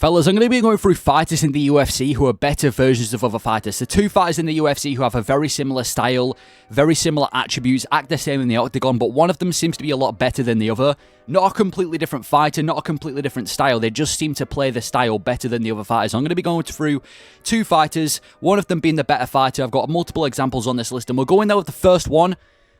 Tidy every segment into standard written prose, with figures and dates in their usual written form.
Fellas, I'm going to be going through fighters in the UFC who are better versions of other fighters. So two fighters in the UFC who have a very similar style, very similar attributes, act the same in the octagon, but one of them seems to be a lot better than the other. Not a completely different fighter, not a completely different style. They just seem to play the style better than the other fighters. So I'm going to be going through two fighters, one of them being the better fighter. I've got multiple examples on this list, and we'll go in there with the first one.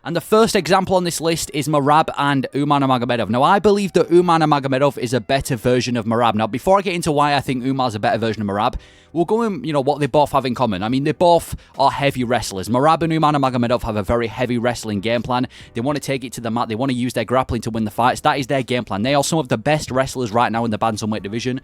And the first example on this list is Merab and Nurmagomedov. Now, I believe that Nurmagomedov is a better version of Merab. Now, before I get into why I think Umar's a better version of Merab, we'll go in, what they both have in common. I mean, they both are heavy wrestlers. Merab and Nurmagomedov have a very heavy wrestling game plan. They want to take it to the mat. They want to use their grappling to win the fights. That is their game plan. They are some of the best wrestlers right now in the bantamweight division.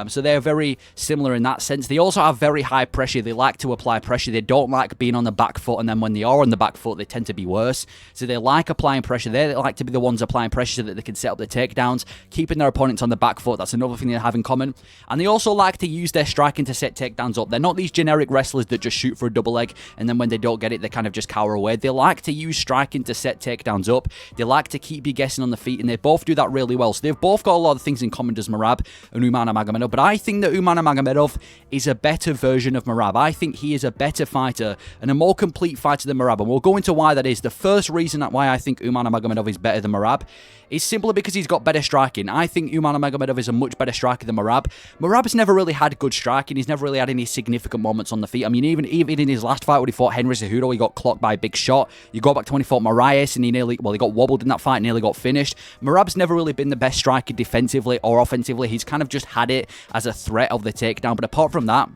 So they're very similar in that sense. They also have very high pressure. They like to apply pressure. They don't like being on the back foot, and then when they are on the back foot, they tend to be worse. So they like applying pressure. They like to be the ones applying pressure so that they can set up the takedowns, keeping their opponents on the back foot. That's another thing they have in common. And they also like to use their striking to set takedowns up. They're not these generic wrestlers that just shoot for a double leg, and then when they don't get it, they kind of just cower away. They like to use striking to set takedowns up. They like to keep you guessing on the feet, and they both do that really well. So they've both got a lot of things in common, does Merab and Nurmagomedov. But I think that Nurmagomedov is a better version of Merab. I think he is a better fighter and a more complete fighter than Merab, and we'll go into why that is. The first reason why I think Nurmagomedov is better than Merab is simply because he's got better striking. I think Nurmagomedov is a much better striker than Merab. Merab's never really had good striking. He's never really had any significant moments on the feet. I mean, even in his last fight when he fought Henry Cejudo, he got clocked by a big shot. You go back to when he fought Moraes and he got wobbled in that fight and nearly got finished. Merab's never really been the best striker defensively or offensively. He's kind of just had it as a threat of the takedown. But apart from that,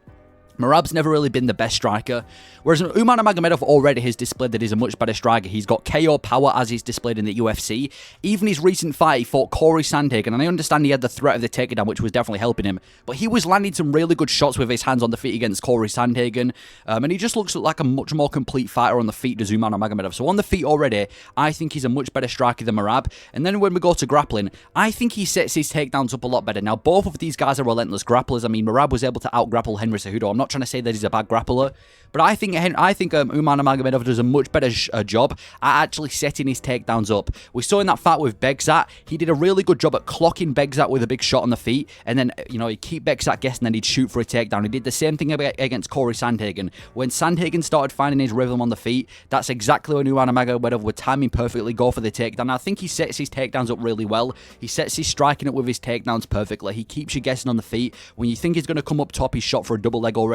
Merab's never really been the best striker, whereas Nurmagomedov already has displayed that he's a much better striker. He's got KO power as he's displayed in the UFC. Even his recent fight, he fought Corey Sandhagen, and I understand he had the threat of the takedown, which was definitely helping him, but he was landing some really good shots with his hands on the feet against Corey Sandhagen, and he just looks like a much more complete fighter on the feet, does Nurmagomedov. So on the feet already, I think he's a much better striker than Merab, and then when we go to grappling, I think he sets his takedowns up a lot better. Now, both of these guys are relentless grapplers. I mean, Merab was able to out-grapple Henry Cejudo. I'm not trying to say that he's a bad grappler, but I think Nurmagomedov does a much better job at actually setting his takedowns up. We saw in that fight with Begzat, he did a really good job at clocking Begzat with a big shot on the feet, and then, he'd keep Begzat guessing, then he'd shoot for a takedown. He did the same thing against Corey Sandhagen. When Sandhagen started finding his rhythm on the feet, that's exactly when Nurmagomedov would time him perfectly, go for the takedown. I think he sets his takedowns up really well. He sets his striking up with his takedowns perfectly. He keeps you guessing on the feet. When you think he's going to come up top, he's shot for a double leg already.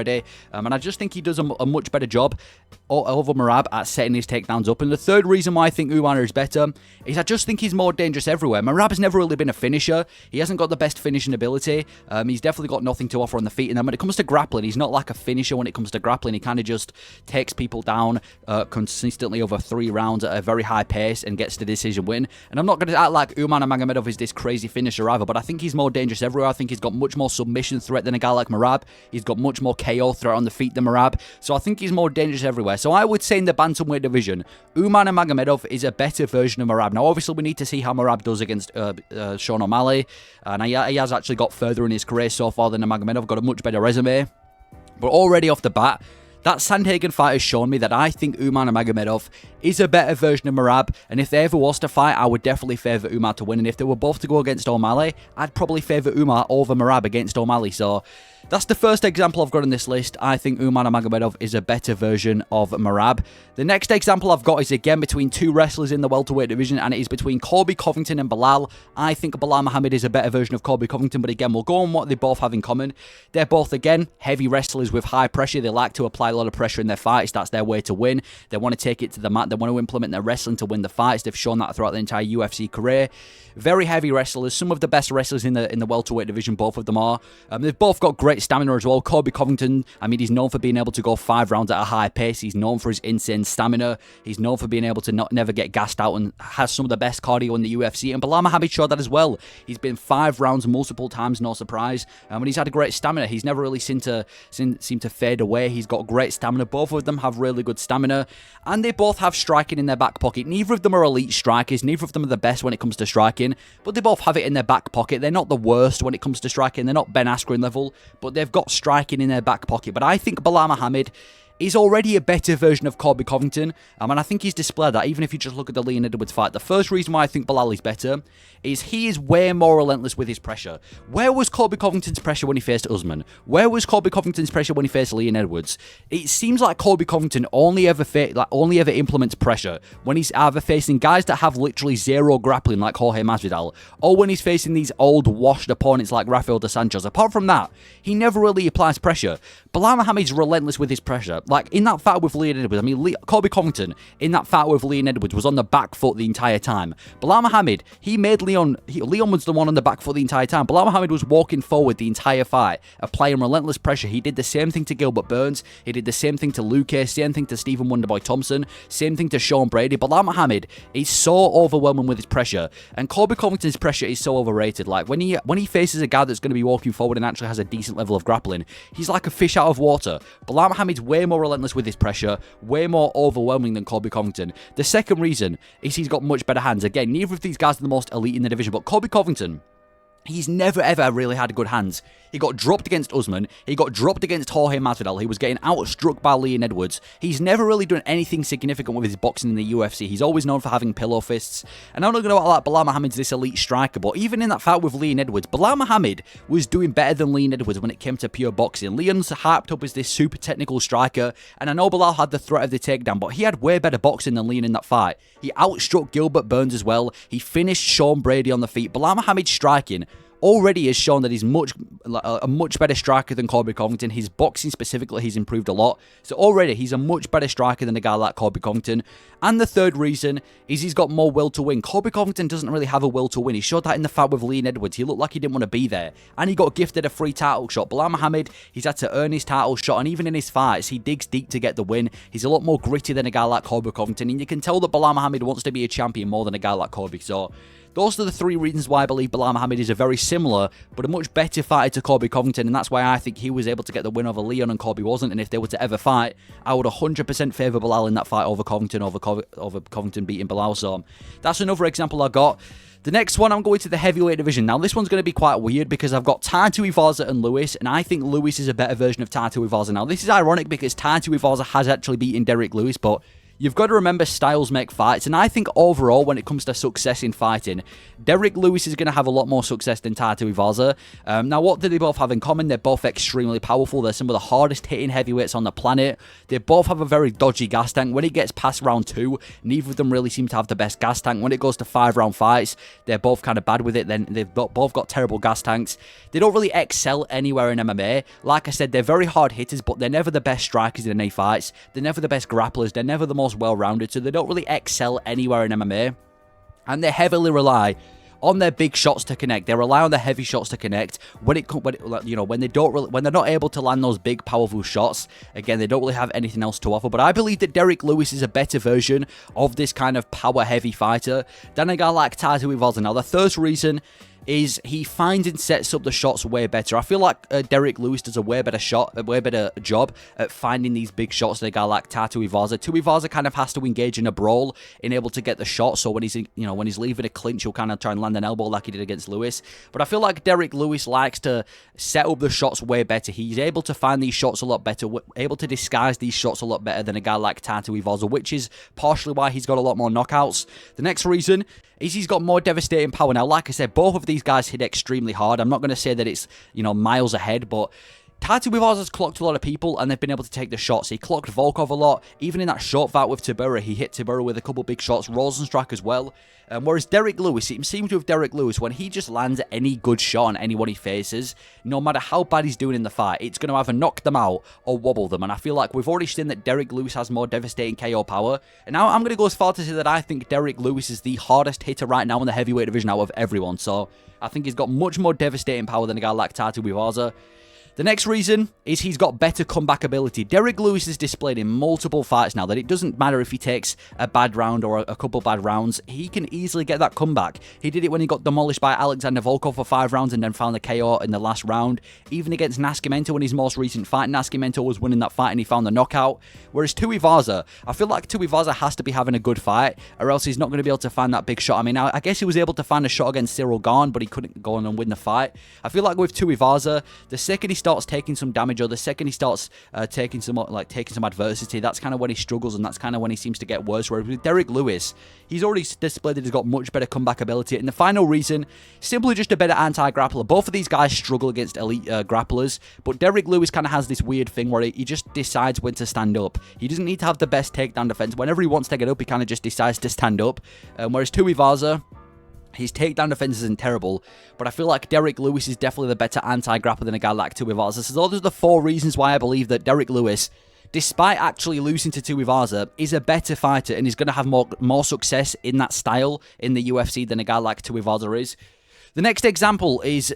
And I just think he does a much better job over Merab at setting his takedowns up. And the third reason why I think Umar is better is I just think he's more dangerous everywhere. Merab has never really been a finisher. He hasn't got the best finishing ability. He's definitely got nothing to offer on the feet. And then when it comes to grappling, he's not like a finisher when it comes to grappling. He kind of just takes people down consistently over 3 rounds at a very high pace and gets the decision win. And I'm not going to act like Nurmagomedov is this crazy finisher either, but I think he's more dangerous everywhere. I think he's got much more submission threat than a guy like Merab. He's got much more KO threat on the feet than Merab. So I think he's more dangerous everywhere. So I would say in the bantamweight division, Nurmagomedov is a better version of Merab. Now, obviously, we need to see how Merab does against Sean O'Malley. And he has actually got further in his career so far than Nurmagomedov, got a much better resume. But already off the bat, that Sandhagen fight has shown me that I think Nurmagomedov is a better version of Merab, and if there ever was to fight, I would definitely favour Umar to win, and if they were both to go against O'Malley, I'd probably favour Umar over Merab against O'Malley. So that's the first example I've got on this list. I think Nurmagomedov is a better version of Merab. The next example I've got is again between two wrestlers in the welterweight division, and it is between Colby Covington and Belal. I think Belal Muhammad is a better version of Colby Covington, but again, we'll go on what they both have in common. They're both, again, heavy wrestlers with high pressure. They like to apply a lot of pressure in their fights. That's their way to win. They want to take it to the mat. They want to implement their wrestling to win the fights. They've shown that throughout the entire UFC career. Very heavy wrestlers. Some of the best wrestlers in the welterweight division, both of them are. They've both got great stamina as well. Colby Covington, I mean, he's known for being able to go 5 rounds at a high pace. He's known for his insane stamina. He's known for being able to never get gassed out and has some of the best cardio in the UFC. And Belal Muhammad showed that as well. He's been 5 rounds multiple times, no surprise. And he's had a great stamina. He's never really seemed to fade away. He's got great stamina. Both of them have really good stamina. And they both have striking in their back pocket. Neither of them are elite strikers. Neither of them are the best when it comes to striking. But they both have it in their back pocket. They're not the worst when it comes to striking. They're not Ben Askren level. But they've got striking in their back pocket. But I think Belal Muhammad is already a better version of Colby Covington, and I think he's displayed that even if you just look at the Leon Edwards fight. The first reason why I think Belal is better is he is way more relentless with his pressure. Where was Colby Covington's pressure when he faced Usman? Where was Colby Covington's pressure when he faced Leon Edwards? It seems like Colby Covington only ever implements pressure when he's either facing guys that have literally zero grappling like Jorge Masvidal, or when he's facing these old washed opponents like Rafael dos Anjos. Apart from that, he never really applies pressure. Belal Muhammad's relentless with his pressure. Like in that fight with Leon Edwards, I mean, Colby Covington in that fight with Leon Edwards was on the back foot the entire time. Belal Muhammad, he made Leon was the one on the back foot the entire time. Belal Muhammad was walking forward the entire fight, applying relentless pressure. He did the same thing to Gilbert Burns. He did the same thing to Luke, same thing to Stephen Wonderboy Thompson, same thing to Sean Brady. Belal Muhammad is so overwhelming with his pressure, and Colby Covington's pressure is so overrated. Like when he faces a guy that's going to be walking forward and actually has a decent level of grappling, he's like a fish out of water. Belal Muhammad's way more relentless with his pressure, way more overwhelming than Colby Covington. The second reason is he's got much better hands. Again, neither of these guys are the most elite in the division, but Colby Covington, he's never ever really had good hands. He got dropped against Usman. He got dropped against Jorge Masvidal. He was getting outstruck by Leon Edwards. He's never really done anything significant with his boxing in the UFC. He's always known for having pillow fists. And I'm not going to act like Belal Muhammad's this elite striker, but even in that fight with Leon Edwards, Belal Muhammad was doing better than Leon Edwards when it came to pure boxing. Leon's hyped up as this super technical striker, and I know Belal had the threat of the takedown, but he had way better boxing than Leon in that fight. He outstruck Gilbert Burns as well. He finished Sean Brady on the feet. Belal Muhammad's striking already has shown that he's a much better striker than Colby Covington. His boxing specifically, he's improved a lot. So already, he's a much better striker than a guy like Colby Covington. And the third reason is he's got more will to win. Colby Covington doesn't really have a will to win. He showed that in the fight with Leon Edwards. He looked like he didn't want to be there. And he got gifted a free title shot. Belal Muhammad, he's had to earn his title shot. And even in his fights, he digs deep to get the win. He's a lot more gritty than a guy like Colby Covington. And you can tell that Belal Muhammad wants to be a champion more than a guy like Colby. So those are the three reasons why I believe Belal Muhammad is a very similar, but a much better fighter to Colby Covington, and that's why I think he was able to get the win over Leon and Colby wasn't. And if they were to ever fight, I would 100% favour Belal in that fight over Covington, over Covington beating Belal. So that's another example I got. The next one, I'm going to the heavyweight division. Now, this one's going to be quite weird because I've got Tai Tuivasa and Lewis, and I think Lewis is a better version of Tai Tuivasa. Now, this is ironic because Tai Tuivasa has actually beaten Derek Lewis, but you've got to remember styles make fights, and I think overall, when it comes to success in fighting, Derek Lewis is going to have a lot more success than Tai Tuivasa. Now, what do they both have in common? They're both extremely powerful. They're some of the hardest hitting heavyweights on the planet. They both have a very dodgy gas tank. When it gets past round 2, neither of them really seem to have the best gas tank. When it goes to 5-round fights, they're both kind of bad with it. Then they've both got terrible gas tanks. They don't really excel anywhere in MMA. Like I said, they're very hard hitters, but they're never the best strikers in any fights. They're never the best grapplers. They're never the most well-rounded, so they don't really excel anywhere in MMA, and they heavily rely on their big shots to connect. They rely on the heavy shots to connect. When they're not able to land those big, powerful shots, again, they don't really have anything else to offer. But I believe that Derek Lewis is a better version of this kind of power-heavy fighter than a guy like Tai Tuivasa. Now, the third reason is he finds and sets up the shots way better. I feel like Derek Lewis does a way better job at finding these big shots than a guy like Tai Tuivasa. Tuivasa kind of has to engage in a brawl in able to get the shot. So when he's leaving a clinch, he'll kind of try and land an elbow like he did against Lewis. But I feel like Derek Lewis likes to set up the shots way better. He's able to find these shots a lot better, able to disguise these shots a lot better than a guy like Tai Tuivasa, which is partially why he's got a lot more knockouts. The next reason is he's got more devastating power. Now, like I said, both of these guys hit extremely hard. I'm not going to say that it's, miles ahead, but Tai Tuivasa's clocked a lot of people, and they've been able to take the shots. He clocked Volkov a lot. Even in that short fight with Tybura, he hit Tybura with a couple big shots. Rosenstruck as well. Whereas Derek Lewis, it seems with Derek Lewis, when he just lands any good shot on anyone he faces, no matter how bad he's doing in the fight, it's going to either knock them out or wobble them. And I feel like we've already seen that Derek Lewis has more devastating KO power. And now I'm going to go as far to say that I think Derek Lewis is the hardest hitter right now in the heavyweight division out of everyone. So I think he's got much more devastating power than a guy like Tai Tuivasa. The next reason is he's got better comeback ability. Derek Lewis has displayed in multiple fights now that it doesn't matter if he takes a bad round or a couple bad rounds, he can easily get that comeback. He did it when he got demolished by Alexander Volkov for 5 rounds and then found the KO in the last round. Even against Nascimento in his most recent fight, Nascimento was winning that fight and he found the knockout. Whereas Tuivasa, I feel like Tuivasa has to be having a good fight or else he's not going to be able to find that big shot. I mean, I guess he was able to find a shot against Cyril Gane, but he couldn't go on and win the fight. I feel like with Tuivasa, the second he starts starts taking some damage, or the second he starts taking some adversity, that's kind of when he struggles, and that's kind of when he seems to get worse. Whereas with Derrick Lewis, he's already displayed that he's got much better comeback ability. And the final reason, simply just a better anti-grappler. Both of these guys struggle against elite grapplers, but Derrick Lewis kind of has this weird thing where he just decides when to stand up. He doesn't need to have the best takedown defense. Whenever he wants to get up, he kind of just decides to stand up. Whereas Tuivasa, his takedown defense isn't terrible, but I feel like Derrick Lewis is definitely the better anti-grappler than a guy like Tuivasa. So those are the 4 reasons why I believe that Derrick Lewis, despite actually losing to Tuivasa, is a better fighter and is going to have more success in that style in the UFC than a guy like Tuivasa is. The next example is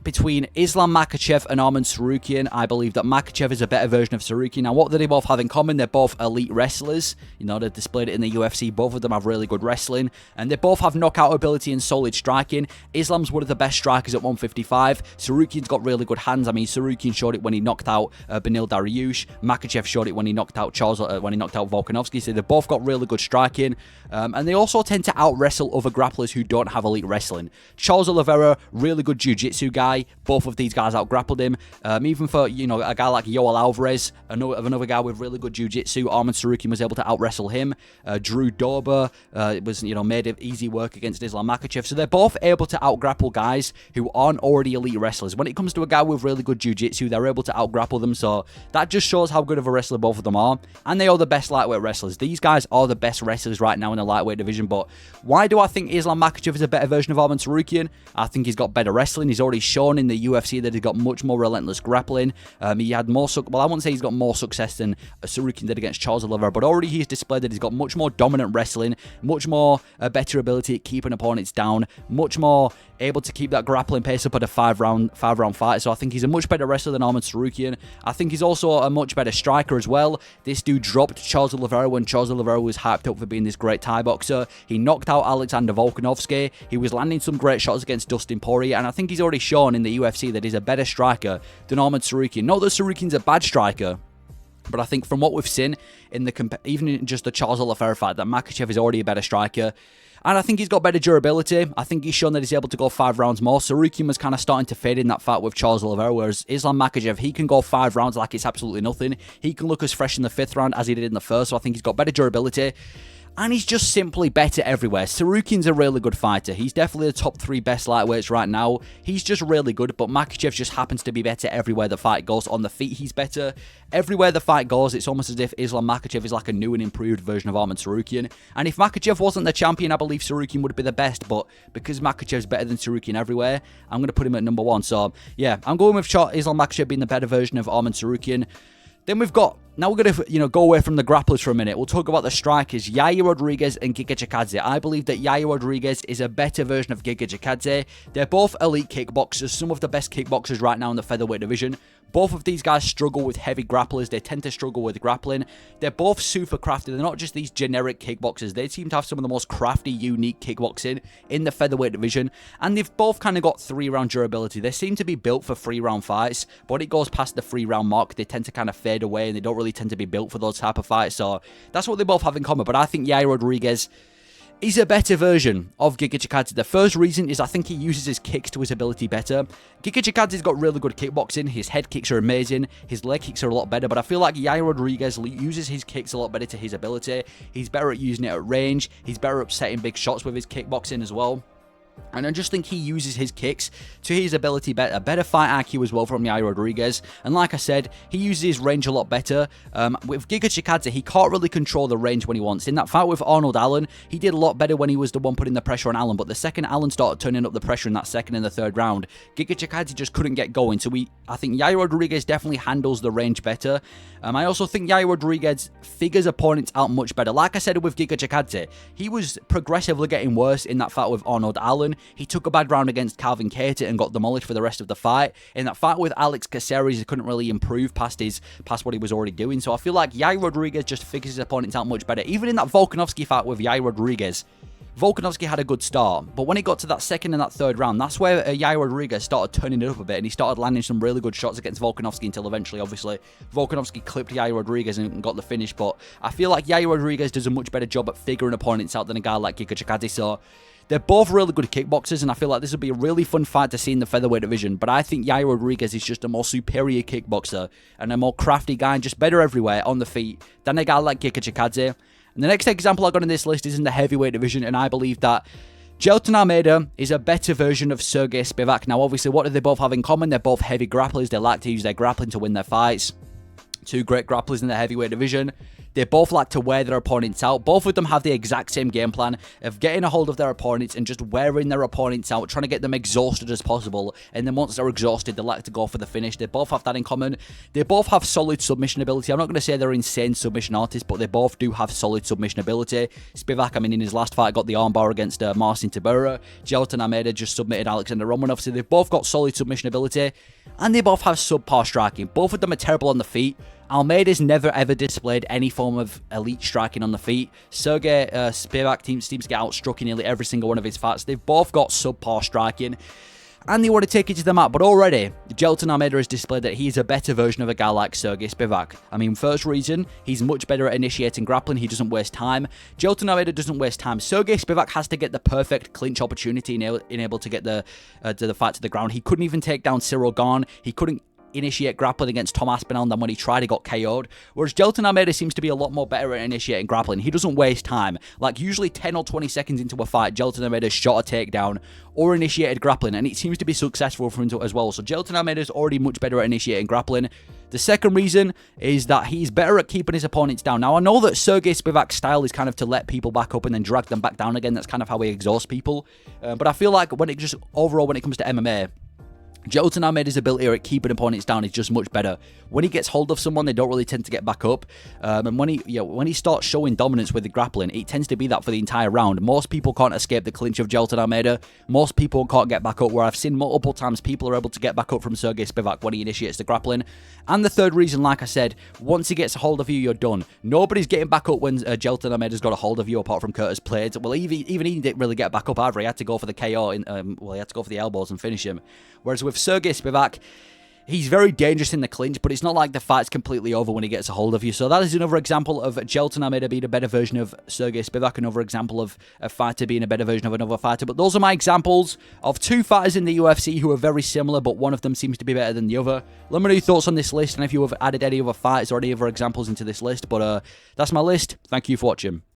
between Islam Makhachev and Arman Tsarukyan. I believe that Makhachev is a better version of Tsarukyan. Now, what do they both have in common? They're both elite wrestlers. You know, they've displayed it in the UFC. Both of them have really good wrestling, and they both have knockout ability and solid striking. Islam's one of the best strikers at 155. Tsarukyan's got really good hands. I mean, Tsarukyan showed it when he knocked out Beneil Dariush. Makhachev showed it when he knocked out Volkanovski. So they've both got really good striking, and they also tend to out-wrestle other grapplers who don't have elite wrestling. Charles Oliveira, really good jiu-jitsu guy. Both of these guys out-grappled him. Even for, you know, a guy like Yoel Alvarez, another guy with really good jiu-jitsu, Arman Tsarukyan was able to out-wrestle him. Drew Dober was, you know, made it easy work against Islam Makhachev. So they're both able to out-grapple guys who aren't already elite wrestlers. When it comes to a guy with really good jiu-jitsu, they're able to out-grapple them. So that just shows how good of a wrestler both of them are. And they are the best lightweight wrestlers. These guys are the best wrestlers right now in the lightweight division. But why do I think Islam Makhachev is a better version of Arman Tsarukyan? I think he's got better wrestling. He's already shown in the UFC that he's got much more relentless grappling. He had more, well, I wouldn't say he's got more success than Tsarukyan did against Charles Oliveira, but already he's displayed that he's got much more dominant wrestling, much more better ability at keeping opponents down, much more able to keep that grappling pace up at a five-round fight. So I think he's a much better wrestler than Arman Tsarukyan. I think he's also a much better striker as well. This dude dropped Charles Oliveira when Charles Oliveira was hyped up for being this great Thai boxer. He knocked out Alexander Volkanovski. He was landing some great shots against Dustin Poirier, and I think he's already shown in the UFC that he's a better striker than Arman Tsarukyan. Not that Tsarukyan's a bad striker, but I think from what we've seen in even in just the Charles Oliveira fight, that Makhachev is already a better striker. And I think he's got better durability. I think he's shown that he's able to go 5 rounds more. Tsarukyan was kind of starting to fade in that fight with Charles Oliveira, whereas Islam Makhachev, he can go 5 rounds like it's absolutely nothing. He can look as fresh in the 5th round as he did in the 1st, so I think he's got better durability. And he's just simply better everywhere. Tsarukyan's a really good fighter. He's definitely the top 3 best lightweights right now. He's just really good, but Makhachev just happens to be better everywhere the fight goes. On the feet, he's better. Everywhere the fight goes, it's almost as if Islam Makhachev is like a new and improved version of Arman Tsarukyan. And if Makhachev wasn't the champion, I believe Tsarukyan would be the best. But because Makhachev's better than Tsarukyan everywhere, I'm going to put him at number 1. So, yeah, I'm going with Islam Makhachev being the better version of Arman Tsarukyan. Then we've got, now we're going to, go away from the grapplers for a minute. We'll talk about the strikers, Yair Rodriguez and Giga Chikadze. I believe that Yair Rodriguez is a better version of Giga Chikadze. They're both elite kickboxers, some of the best kickboxers right now in the featherweight division. Both of these guys struggle with heavy grapplers. They tend to struggle with grappling. They're both super crafty. They're not just these generic kickboxers. They seem to have some of the most crafty, unique kickboxing in the featherweight division. And they've both kind of got 3-round durability. They seem to be built for 3-round fights. But when it goes past the 3-round mark, they tend to kind of fade away, and they don't really tend to be built for those type of fights. So that's what they both have in common. But I think Yair Rodriguez, he's a better version of Giga Chikadze. The first reason is I think he uses his kicks to his ability better. Giga Chikadze's got really good kickboxing. His head kicks are amazing. His leg kicks are a lot better. But I feel like Yair Rodriguez uses his kicks a lot better to his ability. He's better at using it at range. He's better at setting big shots with his kickboxing as well. And I just think he uses his kicks to his ability better. Better fight IQ as well from Yair Rodriguez. And like I said, he uses his range a lot better. With Giga Chikadze, he can't really control the range when he wants. In that fight with Arnold Allen, he did a lot better when he was the one putting the pressure on Allen. But the second Allen started turning up the pressure in that 2nd and the 3rd round, Giga Chikadze just couldn't get going. So I think Yair Rodriguez definitely handles the range better. I also think Yair Rodriguez figures opponents out much better. Like I said with Giga Chikadze, he was progressively getting worse in that fight with Arnold Allen. He took a bad round against Calvin Kattar and got demolished for the rest of the fight. In that fight with Alex Caceres, he couldn't really improve past what he was already doing. So I feel like Yair Rodriguez just figures his opponents out much better. Even in that Volkanovski fight with Yair Rodriguez, Volkanovski had a good start, but when he got to that second and that third round, that's where Yair Rodriguez started turning it up a bit, and he started landing some really good shots against Volkanovski until eventually, obviously, Volkanovski clipped Yair Rodriguez and got the finish. But I feel like Yair Rodriguez does a much better job at figuring opponents out than a guy like Chikadze. So they're both really good kickboxers, and I feel like this will be a really fun fight to see in the featherweight division. But I think Yair Rodriguez is just a more superior kickboxer and a more crafty guy and just better everywhere on the feet than a guy like Chikadze. And the next example I got on this list is in the heavyweight division, and I believe that Jailton Almeida is a better version of Sergey Spivac. Now, obviously, what do they both have in common? They're both heavy grapplers. They like to use their grappling to win their fights. Two great grapplers in the heavyweight division. They both like to wear their opponents out. Both of them have the exact same game plan of getting a hold of their opponents and just wearing their opponents out, trying to get them exhausted as possible. And then once they're exhausted, they like to go for the finish. They both have that in common. They both have solid submission ability. I'm not going to say they're insane submission artists, but they both do have solid submission ability. Spivac, I mean, in his last fight, got the armbar against Marcin Tybura. Jailton Almeida just submitted Alexander Romanov. So they've both got solid submission ability, and they both have subpar striking. Both of them are terrible on the feet. Almeida's never ever displayed any form of elite striking on the feet. Sergey Spivac seems to get outstruck in nearly every single one of his fights. They've both got subpar striking, and they want to take it to the mat. But already, Jailton Almeida has displayed that he's a better version of a guy like Sergey Spivac. I mean, first reason, he's much better at initiating grappling. He doesn't waste time. Jailton Almeida doesn't waste time. Sergey Spivac has to get the perfect clinch opportunity in able to get the fight to the ground. He couldn't even take down Cyril Gane. He couldn't initiate grappling against Tom Aspinall, and then when he tried, he got KO'd. Whereas Jailton Almeida seems to be a lot more better at initiating grappling. He doesn't waste time. Like, usually 10 or 20 seconds into a fight, Jailton Almeida shot a takedown or initiated grappling, and it seems to be successful for him as well. So Jailton Almeida is already much better at initiating grappling. The second reason is that he's better at keeping his opponents down. Now, I know that Sergey Spivac's style is kind of to let people back up and then drag them back down again. That's kind of how he exhausts people. But I feel like when it comes to MMA, Jailton Almeida's ability at keeping opponents down is just much better. When he gets hold of someone, they don't really tend to get back up. And when he starts showing dominance with the grappling, it tends to be that for the entire round. Most people can't escape the clinch of Jailton Almeida. Most people can't get back up, where I've seen multiple times people are able to get back up from Sergey Spivac when he initiates the grappling. And the third reason, like I said, once he gets a hold of you, you're done. Nobody's getting back up when Jailton Almeida's got a hold of you, apart from Curtis Blades. Well, even he didn't really get back up either. He had to go for the KO. He had to go for the elbows and finish him. Whereas with Sergey Spivac, he's very dangerous in the clinch, but it's not like the fight's completely over when he gets a hold of you. So that is another example of Jailton Almeida being a better version of Sergey Spivac, another example of a fighter being a better version of another fighter. But those are my examples of two fighters in the UFC who are very similar, but one of them seems to be better than the other. Let me know your thoughts on this list, and if you have added any other fighters or any other examples into this list. But that's my list. Thank you for watching.